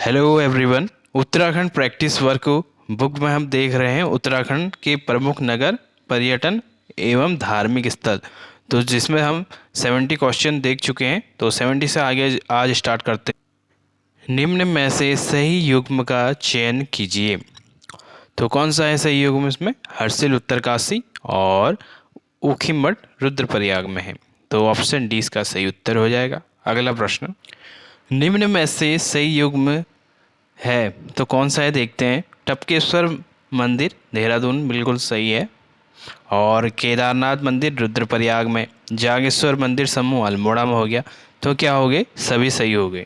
Hello everyone. Uttarakhand practice work book में हम देख रहे हैं उत्तराखंड के प्रमुख नगर, पर्यटन एवं धार्मिक स्थल। तो जिसमें हम 70 क्वेश्चन देख चुके हैं, तो 70 से आगे आज स्टार्ट करते हैं। निम्न में से सही युग्म का चयन कीजिए। तो कौन सा है सही युग्म इसमें? हर्षिल उत्तरकाशी और ऊखीमठ रुद्रप्रयाग में है। तो ऑप्शन डी इसका सही उत्तर हो जाएगा। अगला प्रश्न, निम्न में से सही युग्म है तो कौन सा है देखते हैं। टपकेश्वर मंदिर देहरादून बिल्कुल सही है, और केदारनाथ मंदिर रुद्रप्रयाग में, जागेश्वर मंदिर समूह अल्मोड़ा में हो गया। तो क्या हो गए? सभी सही हो गए।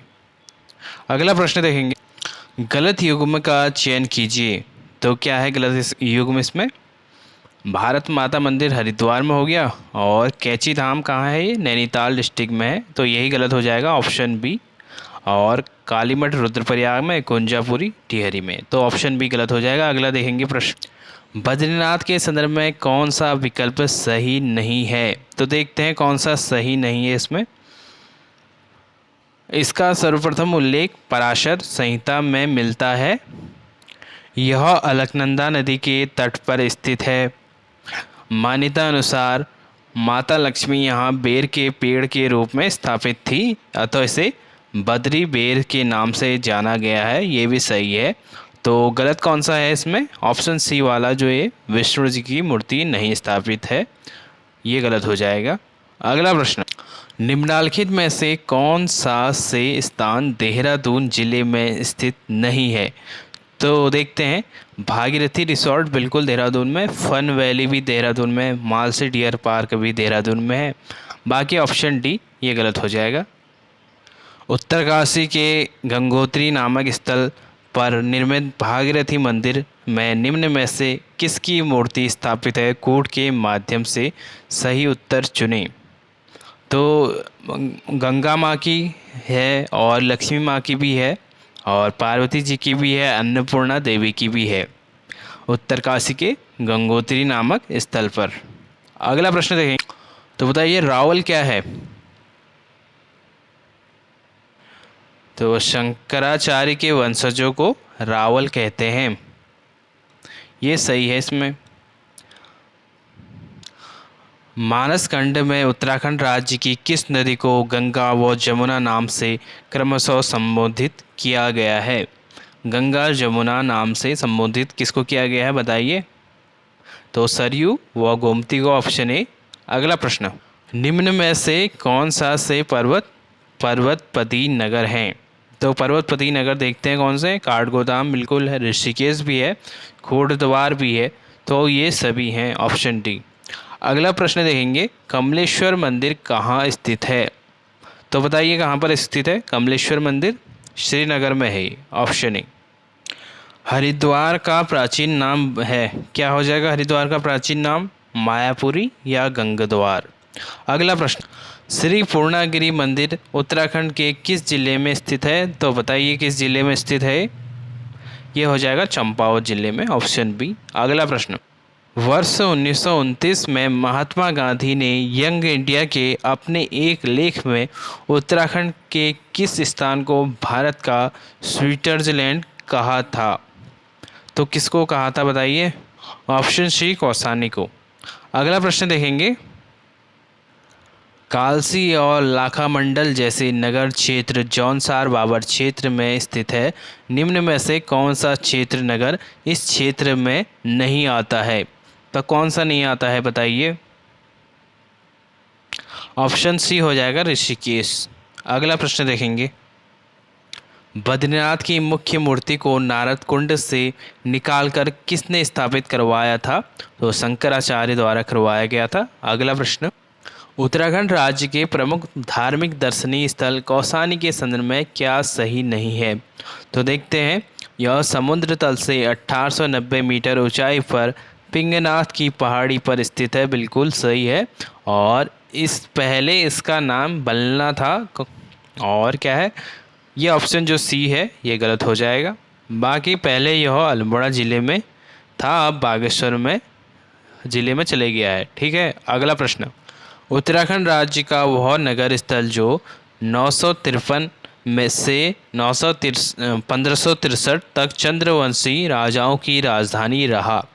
अगला प्रश्न देखेंगे, गलत युग्म का चयन कीजिए। तो क्या है गलत युग्म इसमें? भारत माता मंदिर हरिद्वार में हो गया, और कैची धाम कहाँ है? ये नैनीताल डिस्ट्रिक्ट में है। तो यही गलत हो जाएगा, ऑप्शन बी। और कालीमठ रुद्रप्रयाग में, कुंजापुरी टिहरी में। तो ऑप्शन बी गलत हो जाएगा। अगला देखेंगे प्रश्न, बद्रीनाथ के संदर्भ में कौन सा विकल्प सही नहीं है? तो देखते हैं कौन सा सही नहीं है इसमें। इसका सर्वप्रथम उल्लेख पराशर संहिता में मिलता है। यह अलकनंदा नदी के तट पर स्थित है। मान्यता अनुसार माता लक्ष्मी यहाँ बेर के पेड़ के रूप में स्थापित थी, अतः इसे बद्री बेर के नाम से जाना गया है। ये भी सही है। तो गलत कौन सा है इसमें? ऑप्शन सी वाला, जो ये विष्णु जी की मूर्ति नहीं स्थापित है, ये गलत हो जाएगा। अगला प्रश्न, निम्नलिखित में से कौन सा से स्थान देहरादून जिले में स्थित नहीं है? तो देखते हैं, भागीरथी रिसोर्ट बिल्कुल देहरादून में, फन वैली भी देहरादून में, मालसी डियर पार्क भी देहरादून में है। बाकी ऑप्शन डी ये गलत हो जाएगा। उत्तरकाशी के गंगोत्री नामक स्थल पर निर्मित भागीरथी मंदिर में निम्न में से किसकी मूर्ति स्थापित है? कूट के माध्यम से सही उत्तर चुनें। तो गंगा माँ की है, और लक्ष्मी माँ की भी है, और पार्वती जी की भी है, अन्नपूर्णा देवी की भी है, उत्तरकाशी के गंगोत्री नामक स्थल पर। अगला प्रश्न देखें, तो बताइए रावल क्या है? तो शंकराचार्य के वंशजों को रावल कहते हैं, ये सही है इसमें। मानस खंड में उत्तराखंड राज्य की किस नदी को गंगा व जमुना नाम से क्रमशः संबोधित किया गया है? गंगा जमुना नाम से संबोधित किसको किया गया है बताइए। तो सरयू व गोमती को, ऑप्शन ए। अगला प्रश्न, निम्न में से कौन सा से पर्वतपति नगर हैं? तो पर्वतपति नगर देखते हैं कौन से। काठगोदाम बिल्कुल है, ऋषिकेश भी है, खोड़द्वार भी है। तो ये सभी हैं, ऑप्शन डी। अगला प्रश्न देखेंगे, कमलेश्वर मंदिर कहाँ स्थित है? तो बताइए कहाँ पर स्थित है कमलेश्वर मंदिर? श्रीनगर में है, ऑप्शन ए। हरिद्वार का प्राचीन नाम है, क्या हो जाएगा हरिद्वार का प्राचीन नाम? मायापुरी या गंगद्वार। अगला प्रश्न, श्री पूर्णागिरि मंदिर उत्तराखंड के किस जिले में स्थित है? तो बताइए किस जिले में स्थित है? ये हो जाएगा चंपावत जिले में, ऑप्शन बी। अगला प्रश्न, वर्ष 1929 में महात्मा गांधी ने यंग इंडिया के अपने एक लेख में उत्तराखंड के किस स्थान को भारत का स्विट्जरलैंड कहा था? तो किसको कहा था बताइए। ऑप्शन सी कौसानी को। अगला प्रश्न देखेंगे, कालसी और लाखामंडल जैसे नगर क्षेत्र जौनसार बाबर क्षेत्र में स्थित है। निम्न में से कौन सा क्षेत्र नगर इस क्षेत्र में नहीं आता है? तो कौन सा नहीं आता है बताइए। ऑप्शन सी हो जाएगा ऋषिकेश। अगला प्रश्न देखेंगे, बद्रीनाथ की मुख्य मूर्ति को नारद कुंड से निकालकर किसने स्थापित करवाया था? तो शंकराचार्य द्वारा करवाया गया था। अगला प्रश्न, उत्तराखंड राज्य के प्रमुख धार्मिक दर्शनीय स्थल कौसानी के संदर्भ में क्या सही नहीं है? तो देखते हैं, यह समुद्र तल से 1890 मीटर ऊंचाई पर पिंगनाथ की पहाड़ी पर स्थित है, बिल्कुल सही है। और इस पहले इसका नाम बलना था, और क्या है ये ऑप्शन जो सी है ये गलत हो जाएगा। बाकी पहले यह अल्मोड़ा ज़िले में था, अब बागेश्वर में ज़िले में चले गया है, ठीक है। अगला प्रश्न, उत्तराखंड राज्य का वह नगर स्थल जो 953 में से 1563 तक चंद्रवंशी राजाओं की राजधानी रहा।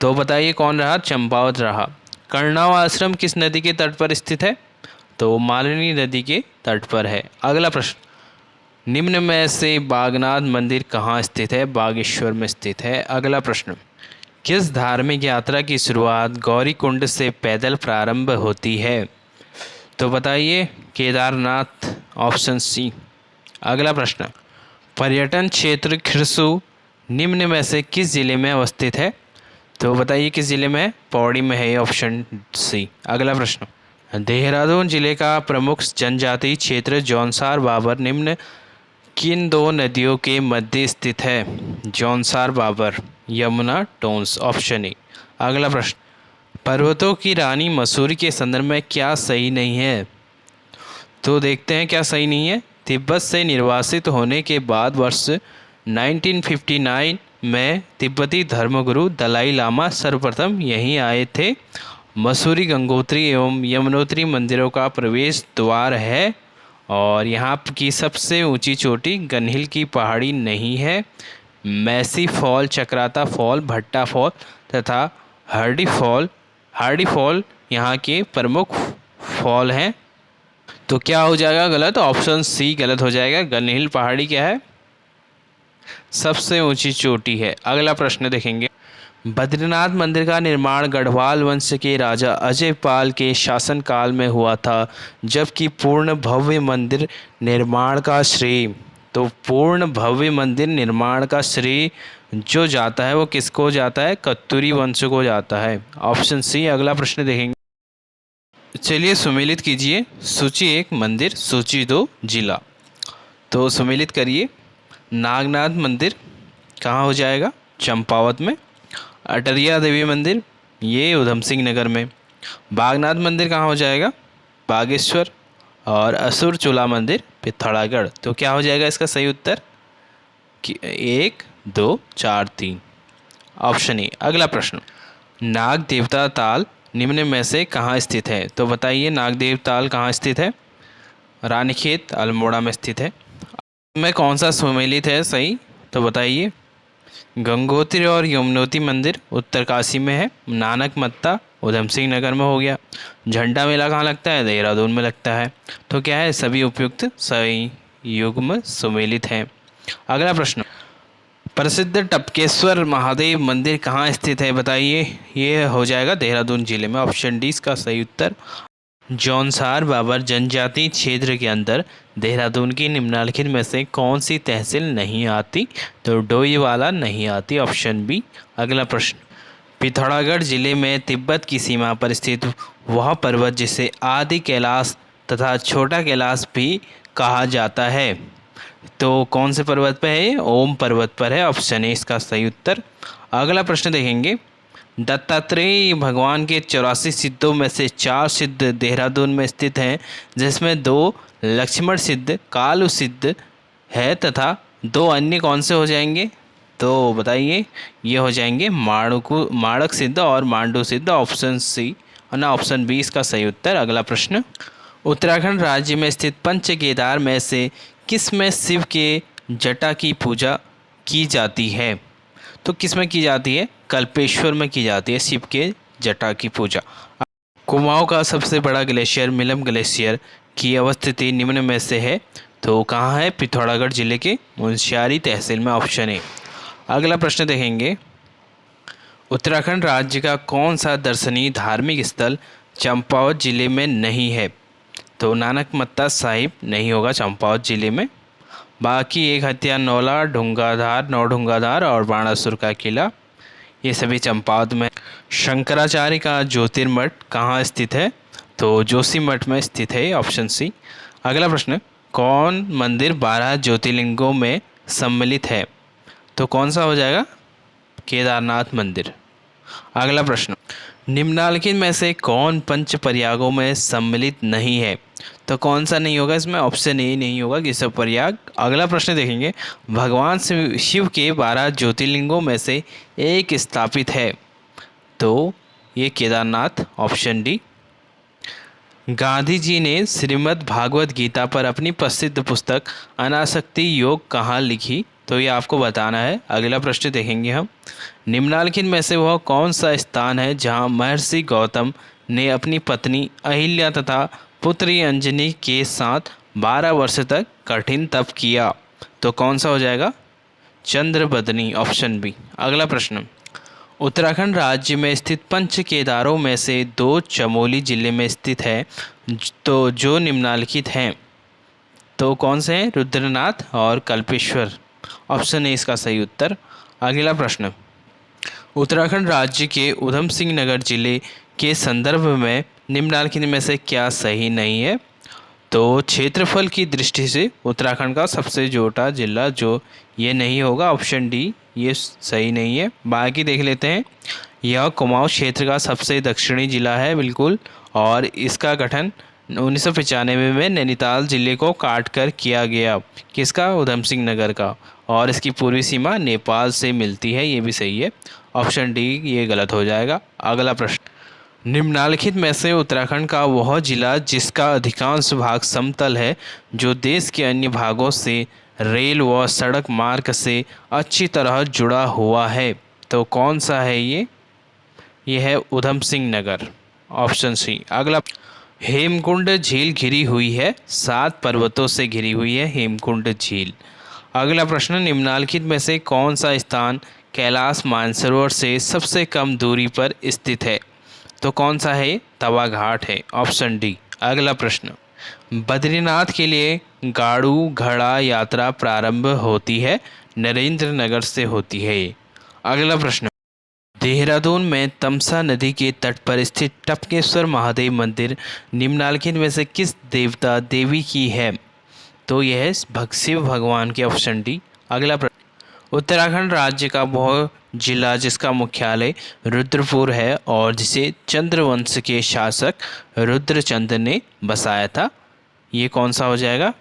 तो बताइए कौन रहा? चंपावत रहा। कर्णाव आश्रम किस नदी के तट पर स्थित है? तो मालिनी नदी के तट पर है। अगला प्रश्न, निम्न में से बागनाथ मंदिर कहाँ स्थित है? बागेश्वर में स्थित है। अगला प्रश्न, किस धार्मिक यात्रा की शुरुआत गौरीकुंड से पैदल प्रारंभ होती है? तो बताइए केदारनाथ, ऑप्शन सी। अगला प्रश्न, पर्यटन क्षेत्र खिरसू निम्न में से किस जिले में अवस्थित है? तो बताइए किस जिले में है? पौड़ी में है, ऑप्शन सी। अगला प्रश्न, देहरादून जिले का प्रमुख जनजातीय क्षेत्र जौनसार बाबर निम्न किन दो नदियों के मध्य स्थित है? Jaunsar Bawar, Yamuna, Tons, option A. अगला प्रश्न, पर्वतों की रानी मसूरी के संदर्भ में क्या सही नहीं है? तो देखते हैं क्या सही नहीं है। तिब्बत से निर्वासित होने के बाद वर्ष 1959 में तिब्बती धर्मगुरु दलाई लामा सर्वप्रथम यहीं आए थे। मसूरी गंगोत्री एवं यमुनोत्री मंदिरों का प्रवेश द्वार है और यहाँ की सबसे ऊंची चोटी गनहिल की पहाड़ी नहीं है। मैसी फॉल, चक्राता फॉल, भट्टा फॉल तथा हार्डी फॉल यहाँ के प्रमुख फॉल हैं। तो क्या हो जाएगा गलत? ऑप्शन सी गलत हो जाएगा। गनहिल पहाड़ी क्या है? सबसे ऊंची चोटी है। अगला प्रश्न देखेंगे, बद्रीनाथ मंदिर का निर्माण गढ़वाल वंश के राजा अजय पाल के शासनकाल में हुआ था, जबकि पूर्ण भव्य मंदिर निर्माण का श्रेय, तो पूर्ण भव्य मंदिर निर्माण का श्रेय जो जाता है वो किसको जाता है? कत्यूरी वंश को जाता है, ऑप्शन सी। अगला प्रश्न देखेंगे, चलिए सुमेलित कीजिए। सूची 1 मंदिर, सूची 2 जिला। तो सुमेलित करिए। नागनाथ मंदिर कहाँ हो जाएगा? चंपावत में। अटरिया देवी मंदिर ये उधम सिंह नगर में। बागनाथ मंदिर कहाँ हो जाएगा? बागेश्वर। और असुर चूल्हा मंदिर पिथौरागढ़। तो क्या हो जाएगा इसका सही उत्तर? 1 2 4 3, ऑप्शन ए। अगला प्रश्न, नाग देवता ताल निम्न में से कहाँ स्थित है? तो बताइए नागदेव ताल कहाँ स्थित है? रानीखेत, अल्मोड़ा में स्थित है। में कौन सा सुमेलित है सही? तो बताइए। गंगोत्री और यमुनोत्री मंदिर उत्तरकाशी में है। नानक मत्ता उधम सिंह नगर में हो गया। झंडा मेला कहाँ लगता है? देहरादून में लगता है। तो क्या है? सभी उपयुक्त सही युग्म सुमेलित हैं। अगला प्रश्न, प्रसिद्ध टपकेश्वर महादेव मंदिर कहाँ स्थित है? बताइए। ये हो जाएगा देहरादून जिले में, ऑप्शन डी इसका सही उत्तर। जौनसार बाबर जनजातीय क्षेत्र के अंदर देहरादून की निम्नलिखित में से कौन सी तहसील नहीं आती? तो डोईवाला नहीं आती, ऑप्शन बी। अगला प्रश्न, पिथौरागढ़ जिले में तिब्बत की सीमा पर स्थित वह पर्वत जिसे आदि कैलाश तथा छोटा कैलाश भी कहा जाता है, तो कौन से पर्वत पर है? ओम पर्वत पर है, ऑप्शन ए इसका सही उत्तर। अगला प्रश्न देखेंगे, दत्तात्रेय भगवान के 84 सिद्धों में से 4 सिद्ध देहरादून में स्थित हैं, जिसमें 2 लक्ष्मण सिद्ध, कालू सिद्ध है तथा 2 अन्य कौन से हो जाएंगे? तो बताइए। ये हो जाएंगे माणक सिद्ध और मांडू सिद्ध, ऑप्शन सी ना ऑप्शन बी इसका सही उत्तर। अगला प्रश्न, उत्तराखंड राज्य में स्थित पंच केदार में से किस में शिव के जटा की पूजा की जाती है? तो किस में की जाती है? कल्पेश्वर में की जाती है शिव के जटा की पूजा। कुमाऊं का सबसे बड़ा ग्लेशियर मिलम ग्लेशियर की अवस्थिति निम्न में से है, तो कहाँ है? पिथौरागढ़ जिले के मुंशियारी तहसील में, ऑप्शन ए। अगला प्रश्न देखेंगे, उत्तराखंड राज्य का कौन सा दर्शनीय धार्मिक स्थल चंपावत जिले में नहीं है? तो नानक मत्ता साहिब नहीं होगा चंपावत जिले में। बाकी एक हत्या नौला, ढूंगाधार, नौढूंगाधार और बाणासुर का किला ये सभी चंपावत में। शंकराचार्य का ज्योतिर्मठ कहाँ स्थित है? तो जोशीमठ में स्थित है, ऑप्शन सी। अगला प्रश्न, कौन मंदिर 12 ज्योतिर्लिंगों में सम्मिलित है? तो कौन सा हो जाएगा? केदारनाथ मंदिर। अगला प्रश्न, निम्नलिखित में से कौन पंच प्रयागों में सम्मिलित नहीं है? तो कौन सा नहीं होगा इसमें? ऑप्शन ए नहीं होगा केशव प्रयाग। अगला प्रश्न देखेंगे, भगवान शिव के 12 ज्योतिर्लिंगों में से एक स्थापित है, तो ये केदारनाथ, ऑप्शन डी। गांधी जी ने श्रीमद् भागवत गीता पर अपनी प्रसिद्ध पुस्तक अनासक्ति योग कहाँ लिखी? तो ये आपको बताना है। अगला प्रश्न देखेंगे हम। निम्नलिखित में से वह कौन सा स्थान है जहाँ महर्षि गौतम ने अपनी पत्नी अहिल्या तथा पुत्री अंजनी के साथ 12 वर्ष तक कठिन तप किया? तो कौन सा हो जाएगा? Chandrabadni, option B. अगला प्रश्न। उत्तराखंड राज्य में स्थित पंच केदारों में से दो चमोली जिले में स्थित है, तो जो निम्नलिखित हैं, तो कौन से हैं? रुद्रनाथ और कल्पेश्वर, ऑप्शन ए इसका सही उत्तर। अगला प्रश्न। उत्तराखंड राज्य के उधम सिंह नगर जिले के संदर्भ में निम्नलिखित में से क्या सही नहीं है? तो क्षेत्रफल की दृष्टि से उत्तराखंड का सबसे छोटा जिला जो ये नहीं होगा, ऑप्शन डी ये सही नहीं है। बाकी देख लेते हैं। यह कुमाऊं क्षेत्र का सबसे दक्षिणी जिला है, बिल्कुल। और इसका गठन 1995 में नैनीताल जिले को काटकर किया गया। किसका? उधम सिंह नगर का। और इसकी पूर्वी सीमा नेपाल से मिलती है, ये भी सही है। ऑप्शन डी ये गलत हो जाएगा। अगला प्रश्न। निम्नलिखित में से उत्तराखंड का वह जिला जिसका अधिकांश भाग समतल है, जो देश के अन्य भागों से रेल व सड़क मार्ग से अच्छी तरह जुड़ा हुआ है, तो कौन सा है ये? है उधम सिंह नगर, ऑप्शन सी। अगला। हेमकुंड झील घिरी हुई है, 7 पर्वतों से घिरी हुई है हेमकुंड झील। अगला प्रश्न। निम्नलिखित में से कौन सा स्थान कैलाश मानसरोवर से सबसे कम दूरी पर स्थित है? तो कौन सा है? तवा घाट है, ऑप्शन डी। अगला प्रश्न। बद्रीनाथ के लिए गाड़ू घड़ा यात्रा प्रारंभ होती है, नरेंद्र नगर से होती है। अगला प्रश्न। देहरादून में तमसा नदी के तट पर स्थित टपकेश्वर महादेव मंदिर निम्नलिखित में से किस देवता देवी की है? तो यह है शिव भगवान के, ऑप्शन डी। अगला प्रश्न। उत्तराखंड राज्य का वह जिला जिसका मुख्यालय रुद्रपुर है और जिसे चंद्रवंश के शासक रुद्रचंद ने बसाया था, ये कौन सा हो जाएगा?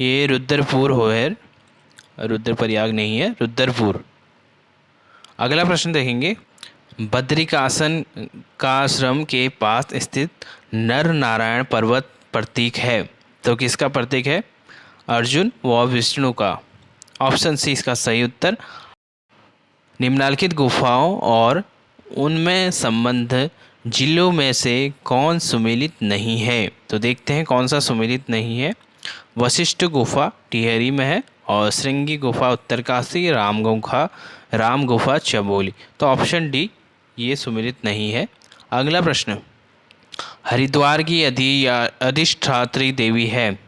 ये रुद्रपुर है, रुद्रप्रयाग नहीं है, रुद्रपुर। अगला प्रश्न देखेंगे। बद्रिकासन का आश्रम के पास स्थित नर नारायण पर्वत प्रतीक है, तो किसका प्रतीक है? अर्जुन व विष्णु का, ऑप्शन सी इसका सही उत्तर। निम्नलिखित गुफाओं और उनमें संबंध जिलों में से कौन सुमेलित नहीं है? तो देखते हैं कौन सा सुमेलित नहीं है। वशिष्ठ गुफा टिहरी में है, और श्रृंगी गुफा उत्तरकाशी, राम गुफा चमोली। तो ऑप्शन डी ये सुमेलित नहीं है। अगला प्रश्न। हरिद्वार की अधिष्ठात्री देवी है,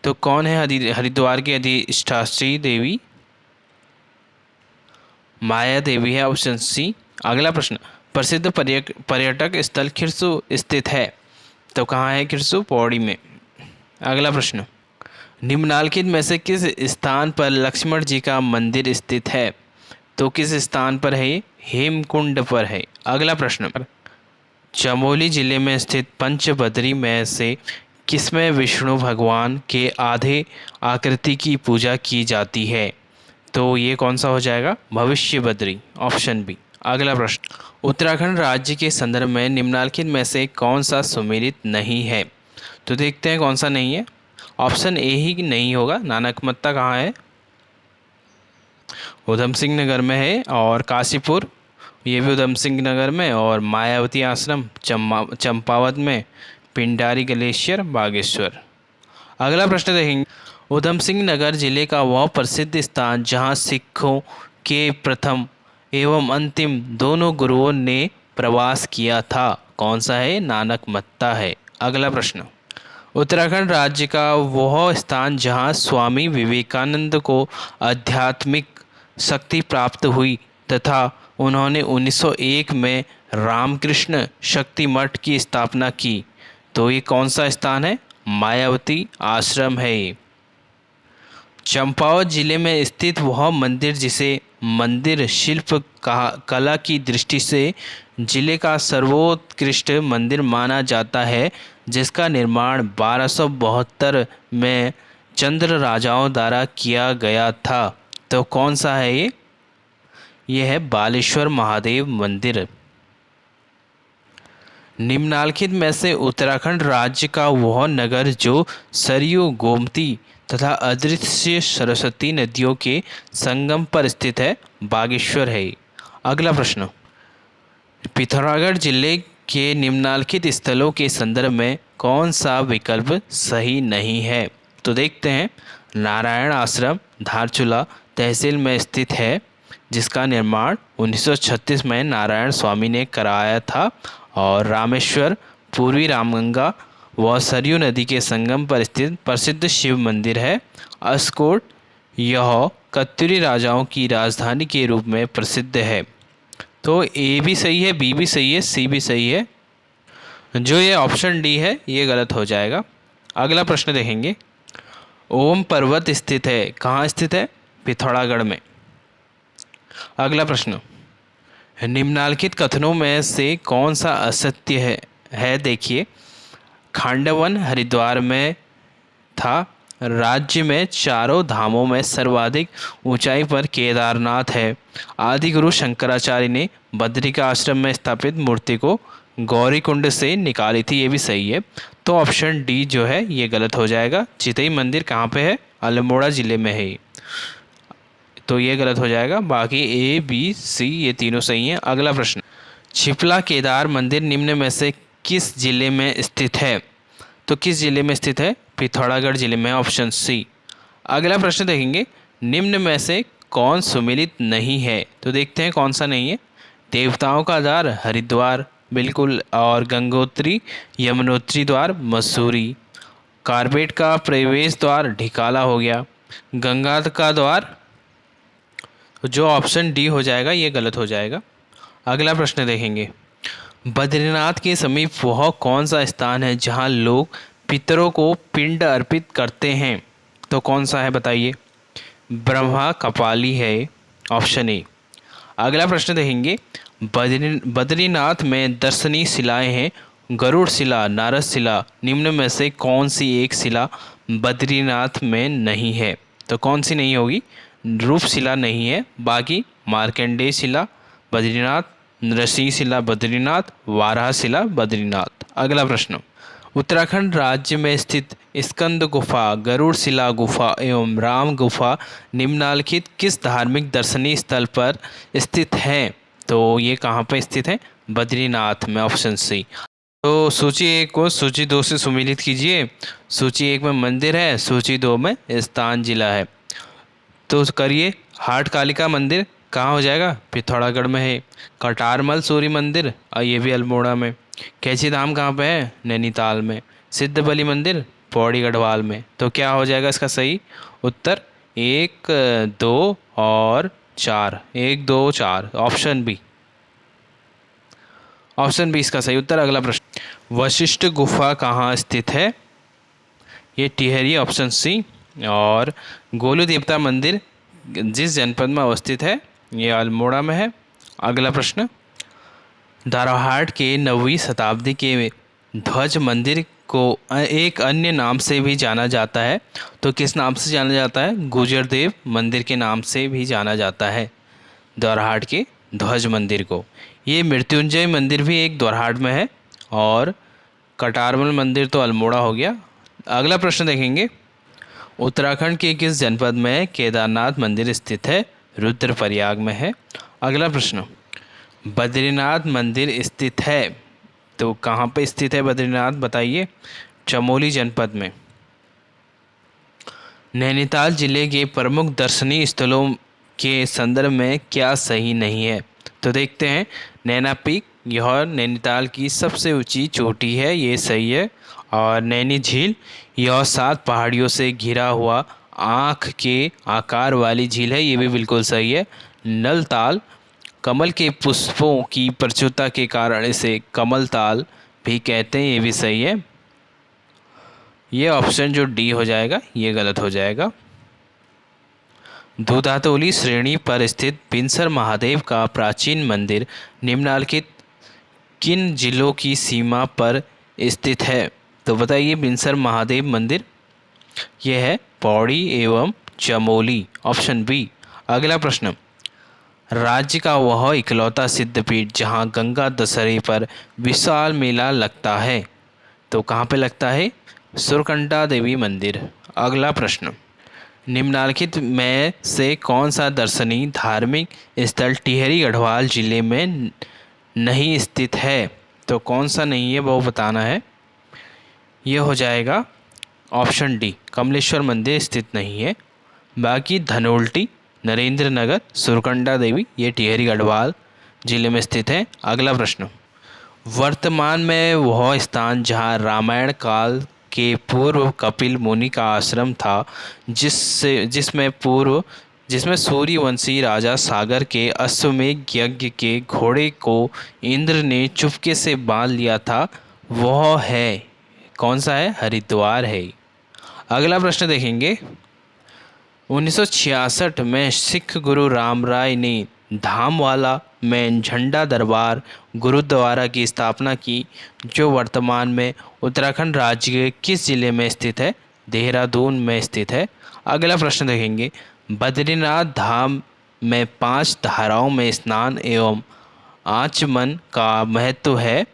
तो कौन है हरिद्वार की अधिष्ठात्री देवी? माया देवी है, ऑप्शन सी। अगला प्रश्न। प्रसिद्ध पर्यटक स्थल खिरसू स्थित है, तो कहाँ है खिरसू? पौड़ी में। अगला प्रश्न। निम्नलिखित में से किस स्थान पर लक्ष्मण जी का मंदिर स्थित है? तो किस स्थान पर है ये? हेमकुंड पर है। अगला प्रश्न। चमोली जिले में स्थित पंचबदरी में से किसमें विष्णु भगवान के आधे आकृति की पूजा की जाती है? तो ये कौन सा हो जाएगा? भविष्य बद्री, ऑप्शन बी। अगला प्रश्न। उत्तराखंड राज्य के संदर्भ में निम्नलिखित में से कौन सा सुमेलित नहीं है? तो देखते हैं कौन सा नहीं है। ऑप्शन ए ही नहीं होगा। नानकमत्ता कहाँ है? उधम सिंह नगर में है। और काशीपुर, ये भी उधम सिंह नगर में। और मायावती आश्रम चंपावत में। पिंडारी ग्लेशियर बागेश्वर। अगला प्रश्न देखेंगे। उधम सिंह नगर जिले का वह प्रसिद्ध स्थान जहां सिखों के प्रथम एवं अंतिम दोनों गुरुओं ने प्रवास किया था, कौन सा है? नानकमत्ता है। अगला प्रश्न। उत्तराखंड राज्य का वह स्थान जहां स्वामी विवेकानंद को आध्यात्मिक शक्ति प्राप्त हुई तथा उन्होंने 1901 में रामकृष्ण शक्ति मठ की स्थापना की, तो ये कौन सा स्थान है? मायावती आश्रम है ये। चंपावत जिले में स्थित वह मंदिर जिसे मंदिर शिल्प कला की दृष्टि से जिले का सर्वोत्कृष्ट मंदिर माना जाता है, जिसका निर्माण 1272 में चंद्र राजाओं द्वारा किया गया था, तो कौन सा है ये? यह है बालेश्वर महादेव मंदिर। निम्नलिखित में से उत्तराखंड राज्य का वह नगर जो सरयू, गोमती तथा अदृश्य सरस्वती नदियों के संगम पर स्थित है, बागेश्वर है। अगला प्रश्न, पिथौरागढ़ जिले के निम्नलिखित स्थलों के संदर्भ में कौन सा विकल्प सही नहीं है? तो देखते हैं। नारायण आश्रम धारचूला तहसील में स्थित है, जिसका निर्माण 1936 में नारायण स्वामी ने कराया था। और रामेश्वर पूर्वी रामगंगा व सरयू नदी के संगम पर स्थित प्रसिद्ध शिव मंदिर है। अस्कोट यह कत्यूरी राजाओं की राजधानी के रूप में प्रसिद्ध है। तो ए भी सही है, बी भी सही है, सी भी सही है। जो ये ऑप्शन डी है ये गलत हो जाएगा। अगला प्रश्न देखेंगे। ओम पर्वत स्थित है, कहाँ स्थित है? पिथौरागढ़ में। अगला प्रश्न, निम्नलिखित कथनों में से कौन सा असत्य है? देखिए, खांडवन हरिद्वार में था। राज्य में चारों धामों में सर्वाधिक ऊंचाई पर केदारनाथ है। आदि गुरु शंकराचार्य ने बद्री का आश्रम में स्थापित मूर्ति को गौरीकुंड से निकाली थी, ये भी सही है। तो ऑप्शन डी जो है ये गलत हो जाएगा। चितई मंदिर कहाँ पे है? अल्मोड़ा जिले में है, तो ये गलत हो जाएगा। बाकी ए, बी, सी ये तीनों सही हैं। अगला प्रश्न, छिपला केदार मंदिर निम्न में से किस जिले में स्थित है? तो किस जिले में स्थित है? पिथौरागढ़ जिले में, ऑप्शन सी। अगला प्रश्न देखेंगे। निम्न में से कौन सुमेलित नहीं है? तो देखते हैं कौन सा नहीं है। देवताओं का द्वार हरिद्वार, बिल्कुल। और गंगोत्री यमुनोत्री द्वार मसूरी। कारपेट का प्रवेश द्वार ढिकाला हो गया। गंगा का द्वार, जो ऑप्शन डी हो जाएगा ये गलत हो जाएगा। अगला प्रश्न देखेंगे। बद्रीनाथ के समीप वह कौन सा स्थान है जहां लोग पितरों को पिंड अर्पित करते हैं? तो कौन सा है बताइए? ब्रह्मा कपाली है, ऑप्शन ए। अगला प्रश्न देखेंगे। बद्रीनाथ में दर्शनीय शिलाएं हैं, गरुड़ शिला, नारद शिला। निम्न में से कौन सी एक शिला बद्रीनाथ में नहीं है? तो कौन सी नहीं होगी? रूप शिला नहीं है। बाकी मार्कंडेय शिला बद्रीनाथ, नृसिंह शिला बद्रीनाथ, वाराह शिला बद्रीनाथ। अगला प्रश्न, उत्तराखंड राज्य में स्थित स्कंद गुफा, गरुड़ शिला गुफा एवं राम गुफा निम्नलिखित किस धार्मिक दर्शनीय स्थल पर स्थित हैं? तो ये कहाँ पर स्थित है? बद्रीनाथ में, ऑप्शन सी। तो सूची 1 को सूची 2 से सुमेलित कीजिए। सूची 1 में मंदिर है, सूची 2 में स्थान जिला है। तो करिए। हाट कालिका मंदिर कहाँ हो जाएगा? पिथौरागढ़ में है। कटारमल सूर्य मंदिर, ये भी अल्मोड़ा में। कैची धाम कहाँ पे है? नैनीताल में। सिद्ध बलि मंदिर पौड़ी गढ़वाल में। तो क्या हो जाएगा इसका सही उत्तर? 1, 2 और 4। 1, 2, 4, ऑप्शन बी। ऑप्शन बी इसका सही उत्तर। अगला प्रश्न, वशिष्ठ गुफा कहाँ स्थित है? ये टिहरी, ऑप्शन सी। और गोलू देवता मंदिर जिस जनपद में अवस्थित है? ये अल्मोड़ा में है। अगला प्रश्न, धारवाड़ के 9वीं शताब्दी के ध्वज मंदिर को एक अन्य नाम से भी जाना जाता है। तो किस नाम से जाना जाता है? गुजरदेव मंदिर के नाम से भी जाना जाता है धारवाड़ के ध्वज मंदिर को। ये मृत्युंजय मंदिर भी एक धारवाड़ में है। और कटारमल मंदिर तो अल्मोड़ा हो गया। अगला प्रश्न देखेंगे। उत्तराखंड के किस जनपद में केदारनाथ मंदिर स्थित है? रुद्रप्रयाग में है। अगला प्रश्न, बद्रीनाथ मंदिर स्थित है, तो कहाँ पे स्थित है बद्रीनाथ बताइए? चमोली जनपद में। नैनीताल जिले के प्रमुख दर्शनीय स्थलों के संदर्भ में क्या सही नहीं है? तो देखते हैं। नैना पीक, यह नैनीताल की सबसे ऊंची चोटी है, ये सही है। और नैनी झील, यह 7 पहाड़ियों से घिरा हुआ आँख के आकार वाली झील है, ये भी बिल्कुल सही है। नल ताल, कमल के पुष्पों की प्रचुरता के कारण इसे कमल ताल भी कहते हैं, ये भी सही है। ये ऑप्शन जो डी हो जाएगा ये गलत हो जाएगा। दूधातोली श्रेणी पर स्थित बिनसर महादेव का प्राचीन मंदिर निम्नलिखित किन जिलों की सीमा पर स्थित है? तो बताइए बिनसर महादेव मंदिर, यह है पौड़ी एवं चमोली, ऑप्शन बी। अगला प्रश्न, राज्य का वह इकलौता सिद्धपीठ जहाँ गंगा दशहरे पर विशाल मेला लगता है, तो कहाँ पे लगता है? सुरकंडा देवी मंदिर। अगला प्रश्न, निम्नलिखित में से कौन सा दर्शनीय धार्मिक स्थल टिहरी गढ़वाल जिले में नहीं स्थित है? तो कौन सा नहीं है वो बताना है। ये हो जाएगा ऑप्शन डी, कमलेश्वर मंदिर स्थित नहीं है। बाकी धनोल्टी, नरेंद्र नगर, सुरकंडा देवी ये टिहरी गढ़वाल जिले में स्थित है। अगला प्रश्न, वर्तमान में वह स्थान जहाँ रामायण काल के पूर्व कपिल मुनि का आश्रम था, जिसमें सूर्यवंशी राजा सागर के अश्वमेध यज्ञ के घोड़े को इंद्र ने चुपके से बांध लिया था, वह है कौन सा है? हरिद्वार है। अगला प्रश्न देखेंगे, 1966 में सिख गुरु राम राय ने धामवाला में झंडा दरबार गुरुद्वारा की स्थापना की, जो वर्तमान में उत्तराखंड राज्य के किस जिले में स्थित है? देहरादून में स्थित है। अगला प्रश्न देखेंगे, बद्रीनाथ धाम में 5 धाराओं में स्नान एवं आचमन का महत्व है।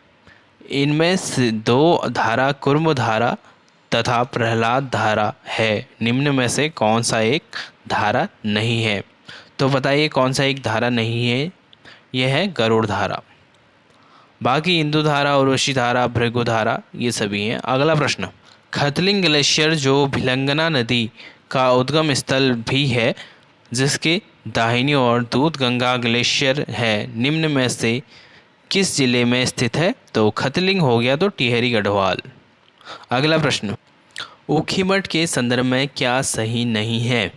इनमें से 2 धारा कुर्म धारा तथा प्रहलाद धारा है। निम्न में से कौन सा एक धारा नहीं है? तो बताइए कौन सा एक धारा नहीं है? यह है गरुड़ धारा। बाकी इंदु धारा, उर्वशी धारा, भृगु धारा ये सभी हैं। अगला प्रश्न, खतलिंग ग्लेशियर जो भिलंगना नदी का उद्गम स्थल भी है, जिसके दाहिनी ओर दूधगंगा ग्लेशियर है, निम्न में से किस जिले में स्थित है? तो खतलिंग हो गया तो टिहरी गढ़वाल। अगला प्रश्न, ऊखीमठ के संदर्भ में क्या सही नहीं है?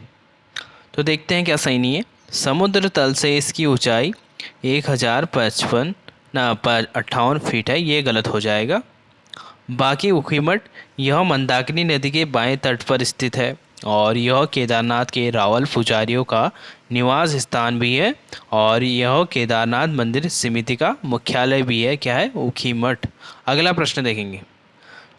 तो देखते हैं क्या सही नहीं है। समुद्र तल से इसकी ऊंचाई 1058 फीट है, ये गलत हो जाएगा। बाकी ऊखीमठ यह मंदाकिनी नदी के बाएं तट पर स्थित है और यह केदारनाथ के रावल पुजारियों का निवास स्थान भी है और यह केदारनाथ मंदिर समिति का मुख्यालय भी है। क्या है? ऊखीमठ। अगला प्रश्न देखेंगे,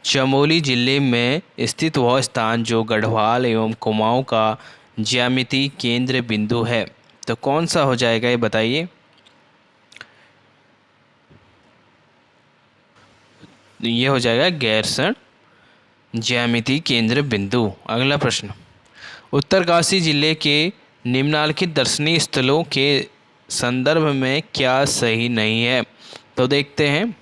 चमोली जिले में स्थित वह स्थान जो गढ़वाल एवं कुमाऊं का ज्यामितीय केंद्र बिंदु है, तो कौन सा हो जाएगा ये बताइए। ये हो जाएगा गैरसैंण ज्यामितीय केंद्र बिंदु। अगला प्रश्न, उत्तरकाशी जिले के निम्नलिखित दर्शनीय स्थलों के संदर्भ में क्या सही नहीं है? तो देखते हैं,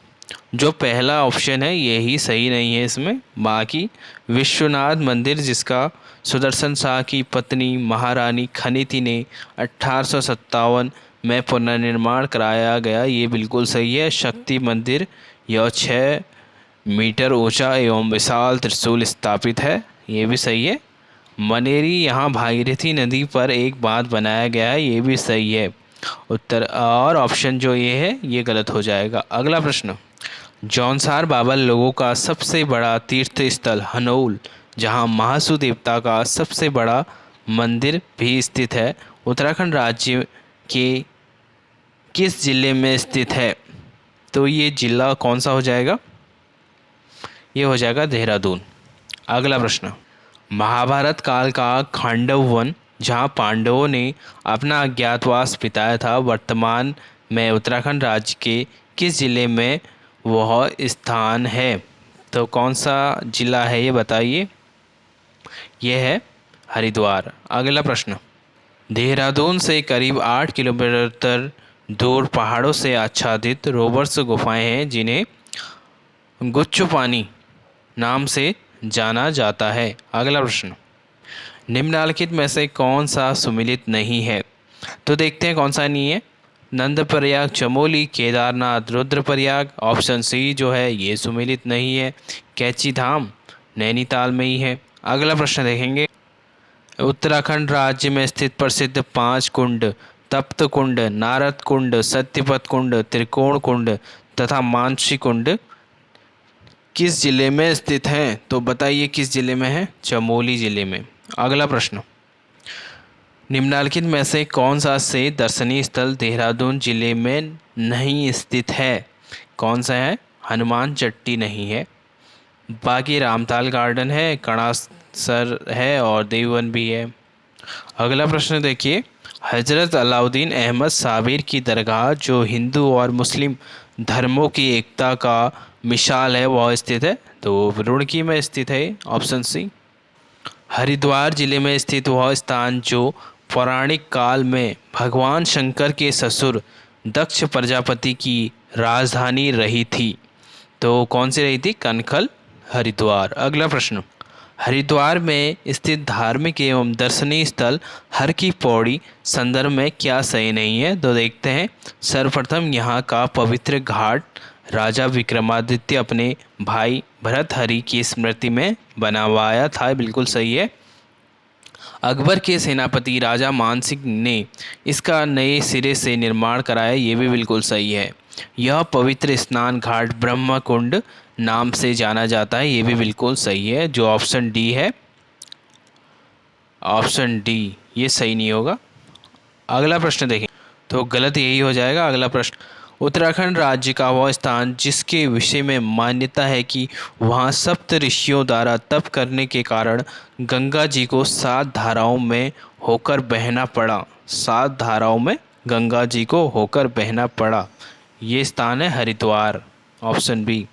जो पहला ऑप्शन है यही सही नहीं है इसमें। बाकी विश्वनाथ मंदिर जिसका सुदर्शन शाह की पत्नी महारानी खनीति ने 1857 में पुनर्निर्माण कराया गया, ये बिल्कुल सही है। शक्ति मंदिर यह 6 मीटर ऊंचा एवं विशाल त्रिशूल स्थापित है, ये भी सही है। मनेरी यहाँ भागीरथी नदी पर एक बांध बनाया गया है, ये भी सही है। उत्तर और ऑप्शन जो ये है ये गलत हो जाएगा। अगला प्रश्न, जौनसार बाबा लोगों का सबसे बड़ा तीर्थ स्थल हनौल जहाँ महासू देवता का सबसे बड़ा मंदिर भी स्थित है, उत्तराखंड राज्य के किस जिले में स्थित है? तो ये जिला कौन सा हो जाएगा? ये हो जाएगा देहरादून। अगला प्रश्न, महाभारत काल का खांडव वन जहाँ पांडवों ने अपना अज्ञातवास बिताया था, वर्तमान में उत्तराखंड राज्य के किस जिले में वह स्थान है? तो कौन सा जिला है ये बताइए। यह है हरिद्वार। अगला प्रश्न, देहरादून से करीब 8 किलोमीटर दूर पहाड़ों से आच्छादित रोबर्स गुफाएं हैं, जिन्हें गुच्चू पानी नाम से जाना जाता है। अगला प्रश्न, निम्नलिखित में से कौन सा सुमिलित नहीं है? तो देखते हैं कौन सा नहीं है। नंदप्रयाग, चमोली, केदारनाथ, रुद्रप्रयाग। ऑप्शन सी जो है ये सुमिलित नहीं है। कैची धाम नैनीताल में ही है। अगला प्रश्न देखेंगे, उत्तराखंड राज्य में स्थित प्रसिद्ध 5 कुंड तप्त कुंड, नारद कुंड, सत्यपथ कुंड, त्रिकोण कुंड तथा मानसी कुंड किस जिले में स्थित हैं? तो बताइए किस जिले में है? चमोली जिले में। अगला प्रश्न, निम्नलिखित में से कौन सा से दर्शनीय स्थल देहरादून जिले में नहीं स्थित है? कौन सा है? हनुमान चट्टी नहीं है। बाकी रामताल गार्डन है, कणासर है और देववन भी है। अगला प्रश्न देखिए, हज़रत अलाउद्दीन अहमद साबिर की दरगाह जो हिंदू और मुस्लिम धर्मों की एकता का मिसाल है वह स्थित है, तो रुड़की में स्थित है, ऑप्शन सी। हरिद्वार जिले में स्थित वह स्थान जो पौराणिक काल में भगवान शंकर के ससुर दक्ष प्रजापति की राजधानी रही थी, तो कौन सी रही थी? कनखल, हरिद्वार। अगला प्रश्न, हरिद्वार में स्थित धार्मिक एवं दर्शनीय स्थल हर की पौड़ी संदर्भ में क्या सही नहीं है? तो देखते हैं। सर्वप्रथम यहाँ का पवित्र घाट राजा विक्रमादित्य अपने भाई भरतहरि की स्मृति में बनवाया था, बिल्कुल सही है। अकबर के सेनापति राजा मानसिंह ने इसका नए सिरे से निर्माण कराया, ये भी बिल्कुल सही है। यह पवित्र स्नान घाट ब्रह्म कुंड नाम से जाना जाता है, ये भी बिल्कुल सही है, जो ऑप्शन डी है। ऑप्शन डी ये सही नहीं होगा। अगला प्रश्न देखें तो गलत यही हो जाएगा। अगला प्रश्न, उत्तराखंड राज्य का वह स्थान जिसके विषय में मान्यता है कि वहाँ सप्त ऋषियों द्वारा तप करने के कारण गंगा जी को 7 धाराओं में होकर बहना पड़ा। 7 धाराओं में गंगा जी को होकर बहना पड़ा, ये स्थान है हरिद्वार, ऑप्शन बी।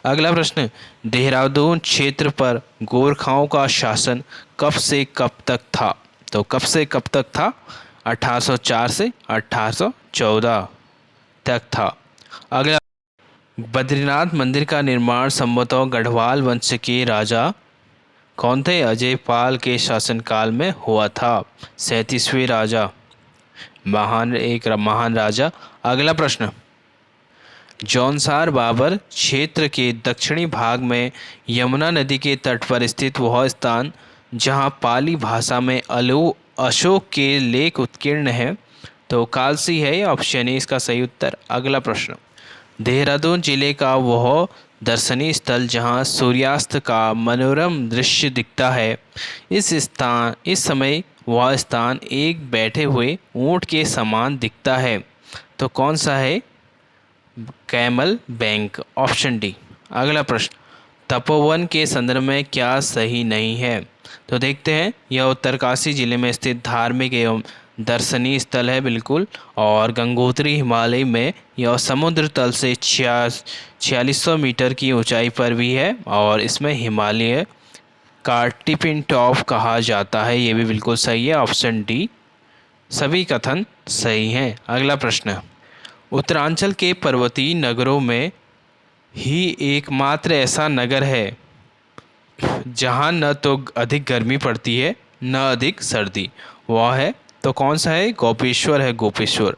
अगला प्रश्न, देहरादून क्षेत्र पर गोरखाओं का शासन कब से कब तक था? तो कब से कब तक था? 1804 से 1814 तक था। अगला, बद्रीनाथ मंदिर का निर्माण संभवतः गढ़वाल वंश के राजा कौन थे? अजय पाल के शासनकाल में हुआ था। 37वें राजा, महान राजा। अगला प्रश्न, जौनसार बाबर क्षेत्र के दक्षिणी भाग में यमुना नदी के तट पर स्थित वह स्थान जहां पाली भाषा में अशोक के लेख उत्कीर्ण है, तो कालसी है, ऑप्शन ए इसका सही उत्तर। अगला प्रश्न, देहरादून जिले का वह दर्शनीय स्थल जहां सूर्यास्त का मनोरम दृश्य दिखता है, इस समय वह स्थान एक बैठे हुए ऊंट के समान दिखता है, तो कौन सा है? Camel bank, option D. अगला प्रश्न, तपोवन के संदर्भ में क्या सही नहीं है? तो देखते हैं। यह उत्तरकाशी जिले में स्थित धार्मिक एवं दर्शनीय स्थल है, बिल्कुल। और गंगोत्री हिमालय में यह समुद्र तल से 4600 मीटर की ऊंचाई पर भी है और इसमें हिमालय का टिपिन टॉप कहा जाता है, ये भी बिल्कुल सही है, ऑप्शन डी। सभी कथन सही हैं। अगला प्रश्न, उत्तरांचल के पर्वतीय नगरों में ही एकमात्र ऐसा नगर है जहां न तो अधिक गर्मी पड़ती है न अधिक सर्दी, वह है, तो कौन सा है? गोपेश्वर है, गोपेश्वर।